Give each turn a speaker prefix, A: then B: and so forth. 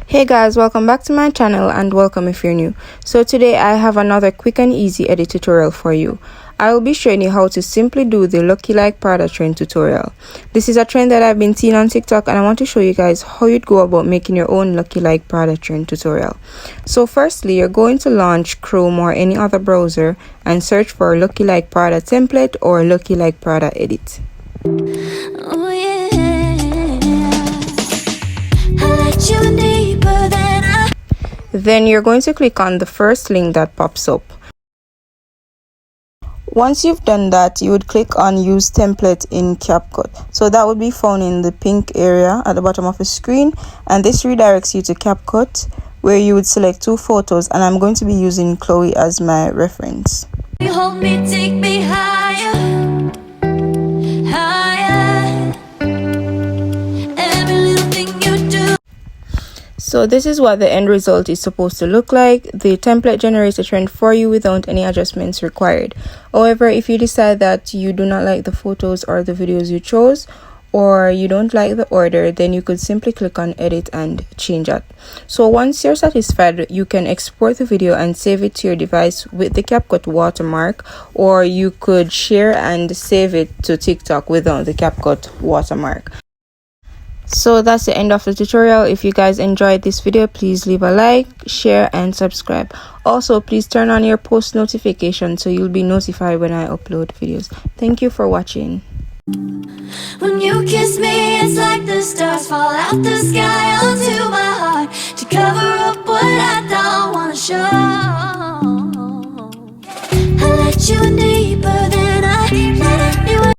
A: Hey guys, welcome back to my channel and welcome if you're new. So today I have another quick and easy edit tutorial for you. I will be showing you how to simply do the Lucky Like Prada trend tutorial. This is a trend that I've been seeing on TikTok and I want to show you guys how you'd go about making your own Lucky Like Prada trend tutorial. So firstly, you're going to launch Chrome or any other browser and search for Lucky Like Prada template or Lucky Like Prada edit.
B: Oh yeah, I let you deeper than I.
A: Then you're going to click on the first link that pops up. Once you've done that, you would click on use template in Capcut. So that would be found in the pink area at the bottom of the screen, and this redirects you to Capcut where you would select two photos, and I'm going to be using Chloe as my reference.
B: You hold me, take me higher, higher. Every little thing you do.
A: So this is what the end result is supposed to look like. The template generates a trend for you without any adjustments required. However, if you decide that you do not like the photos or the videos you chose, or you don't like the order, then you could simply click on edit and change that. So once you're satisfied, you can export the video and save it to your device with the Capcut watermark, or you could share and save it to TikTok without the Capcut watermark. So that's the end of the tutorial. If you guys enjoyed this video, please leave a like, share and subscribe. Also, please turn on your post notifications so you'll be notified when I upload videos. Thank you for watching.
B: When you kiss me, it's like the stars fall out the sky onto my heart to cover up what I don't wanna show. I let you in deeper than